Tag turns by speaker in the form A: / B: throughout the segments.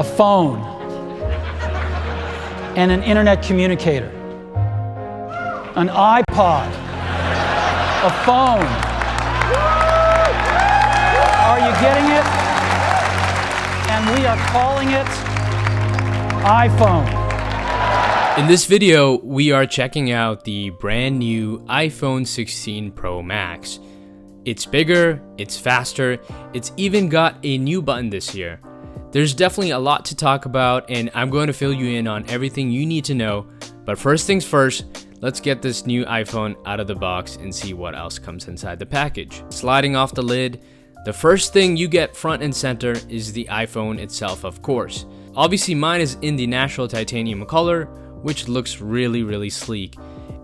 A: a phone, and an internet communicator. An iPod, a phone. Are you getting it? And we are calling it iPhone.
B: In this video, we are checking out the brand new iPhone 16 Pro Max. It's bigger, it's faster, it's even got a new button this year. There's definitely a lot to talk about, and I'm going to fill you in on everything you need to know. But first things first, let's get this new iPhone out of the box and see what else comes inside the package. Sliding off the lid, the first thing you get front and center is the iPhone itself, of course. Obviously mine is in the natural titanium color, which looks really sleek.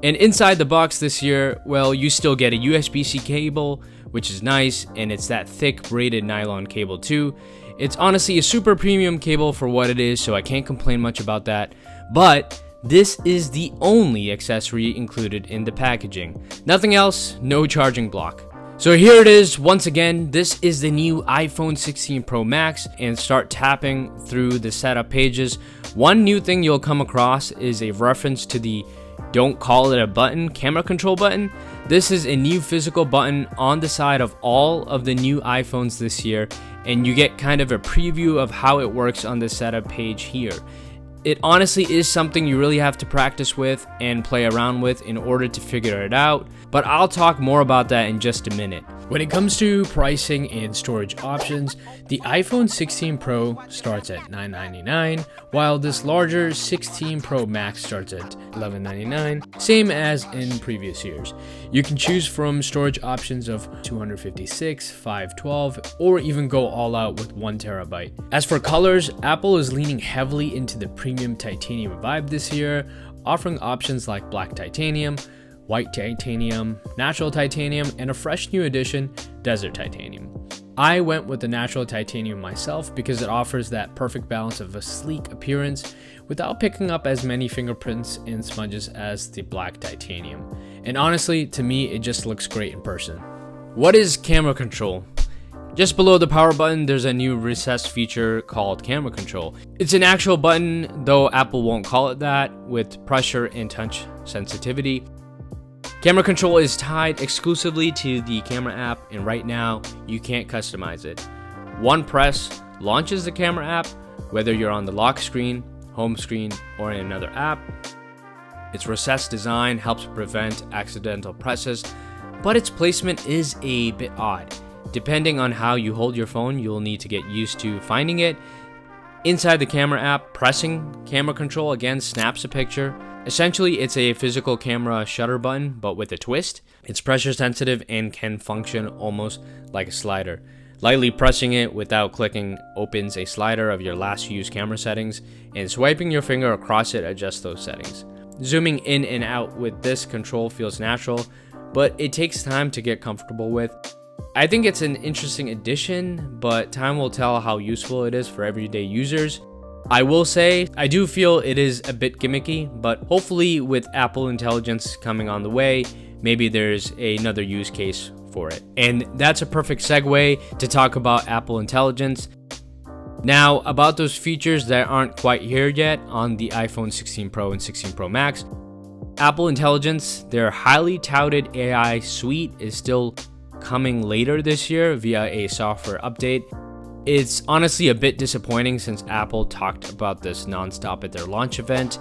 B: And inside the box this year, well, you still get a USB-C cable, which is nice, and it's that thick braided nylon cable too. It's honestly a super premium cable for what it is, so I can't complain much about that. But this is the only accessory included in the packaging. Nothing else, no charging block. So here it is, once again, this is the new iPhone 16 Pro Max, and start tapping through the setup pages. One new thing you'll come across is a reference to the "don't call it a button" camera control button. This is a new physical button on the side of all of the new iPhones this year, and you get kind of a preview of how it works on the setup page here. It honestly is something you really have to practice with and play around with in order to figure it out, but I'll talk more about that in just a minute. When it comes to pricing and storage options, the iPhone 16 Pro starts at $999, while this larger 16 Pro Max starts at $1199, same as in previous years. You can choose from storage options of 256, 512, or even go all out with 1 terabyte. As for colors, Apple is leaning heavily into the premium titanium vibe this year, offering options like black titanium, white titanium, natural titanium, and a fresh new addition, desert titanium. I went with the natural titanium myself because it offers that perfect balance of a sleek appearance without picking up as many fingerprints and smudges as the black titanium. And honestly, to me, it just looks great in person. What is camera control? Just below the power button, there's a new recessed feature called camera control. It's an actual button, though Apple won't call it that, with pressure and touch sensitivity. Camera control is tied exclusively to the camera app, and right now you can't customize it. One press launches the camera app, whether you're on the lock screen, home screen, or in another app. Its recessed design helps prevent accidental presses, but its placement is a bit odd. Depending on how you hold your phone, you'll need to get used to finding it. Inside the camera app, pressing camera control again snaps a picture. Essentially, it's a physical camera shutter button, but with a twist. It's pressure sensitive and can function almost like a slider. Lightly pressing it without clicking opens a slider of your last used camera settings, and swiping your finger across it adjusts those settings. Zooming in and out with this control feels natural, but it takes time to get comfortable with. I think it's an interesting addition, but time will tell how useful it is for everyday users. I will say, I do feel it is a bit gimmicky, but hopefully with Apple Intelligence coming on the way, maybe there's another use case for it. And that's a perfect segue to talk about Apple Intelligence. Now, about those features that aren't quite here yet on the iPhone 16 Pro and 16 Pro Max, Apple Intelligence, their highly touted AI suite, is still coming later this year via a software update. It's honestly a bit disappointing since Apple talked about this nonstop at their launch event.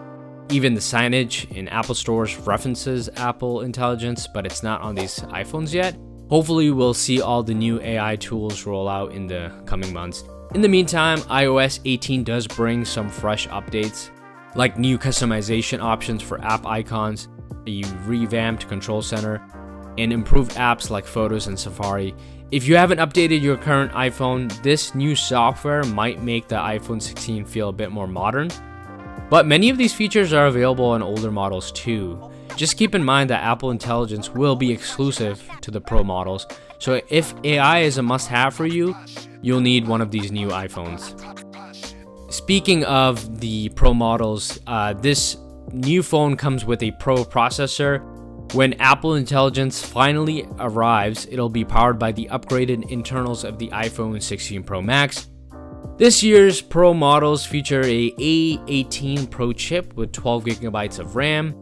B: Even the signage in Apple stores references Apple Intelligence, but it's not on these iPhones yet. Hopefully we'll see all the new AI tools roll out in the coming months. In the meantime, iOS 18 does bring some fresh updates, like new customization options for app icons, a revamped control center, and improved apps like Photos and Safari. If you haven't updated your current iPhone, this new software might make the iPhone 16 feel a bit more modern. But many of these features are available on older models too. Just keep in mind that Apple Intelligence will be exclusive to the Pro models, so if AI is a must-have for you, you'll need one of these new iPhones. Speaking of the Pro models, this new phone comes with a Pro processor. When Apple Intelligence finally arrives, it'll be powered by the upgraded internals of the iPhone 16 Pro Max. This year's Pro models feature a A18 Pro chip with 12 gigabytes of RAM.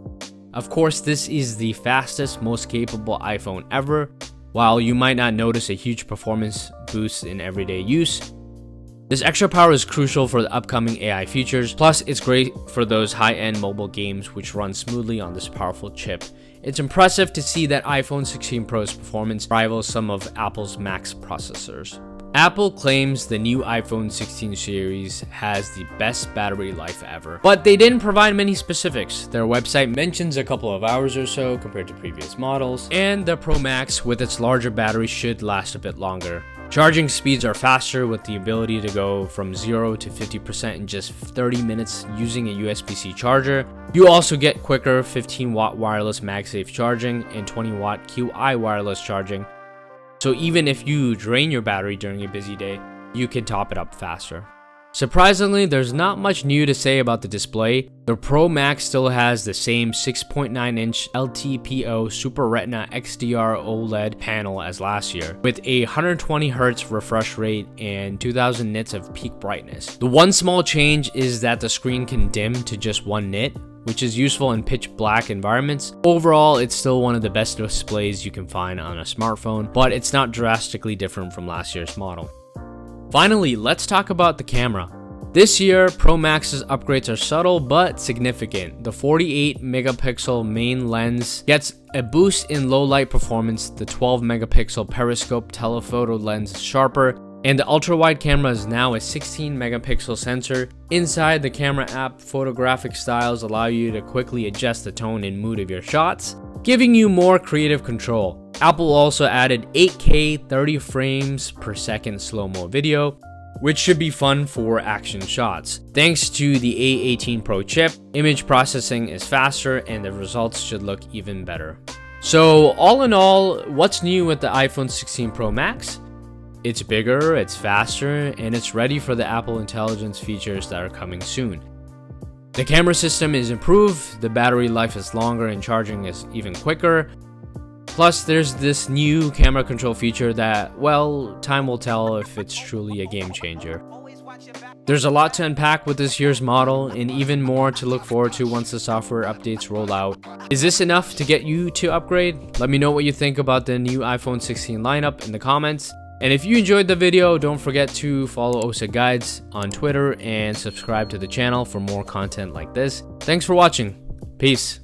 B: Of course, this is the fastest, most capable iPhone ever. While you might not notice a huge performance boost in everyday use, this extra power is crucial for the upcoming AI features. Plus, it's great for those high-end mobile games which run smoothly on this powerful chip. It's impressive to see that iPhone 16 Pro's performance rivals some of Apple's Max processors. Apple claims the new iPhone 16 series has the best battery life ever, but they didn't provide many specifics. Their website mentions a couple of hours or so compared to previous models, and the Pro Max with its larger battery should last a bit longer. Charging speeds are faster with the ability to go from 0 to 50% in just 30 minutes using a USB-C charger. You also get quicker 15-watt wireless MagSafe charging and 20-watt QI wireless charging. So even if you drain your battery during a busy day, you can top it up faster. Surprisingly, there's not much new to say about the display. The Pro Max still has the same 6.9-inch LTPO Super Retina XDR OLED panel as last year, with a 120Hz refresh rate and 2000 nits of peak brightness. The one small change is that the screen can dim to just 1 nit, which is useful in pitch black environments. Overall, it's still one of the best displays you can find on a smartphone, but it's not drastically different from last year's model. Finally, let's talk about the camera. This year, Pro Max's upgrades are subtle but significant. The 48 megapixel main lens gets a boost in low light performance, the 12 megapixel periscope telephoto lens is sharper, and the ultra-wide camera is now a 16 megapixel sensor. Inside the camera app, photographic styles allow you to quickly adjust the tone and mood of your shots, giving you more creative control. Apple also added 8K 30 frames per second slow-mo video, which should be fun for action shots. Thanks to the A18 Pro chip, image processing is faster and the results should look even better. So all in all, what's new with the iPhone 16 Pro Max? It's bigger, it's faster, and it's ready for the Apple Intelligence features that are coming soon. The camera system is improved, the battery life is longer, and charging is even quicker. Plus, there's this new camera control feature that, well, time will tell if it's truly a game changer. There's a lot to unpack with this year's model, and even more to look forward to once the software updates roll out. Is this enough to get you to upgrade? Let me know what you think about the new iPhone 16 lineup in the comments. And if you enjoyed the video, don't forget to follow OSA Guides on Twitter and subscribe to the channel for more content like this. Thanks for watching. Peace.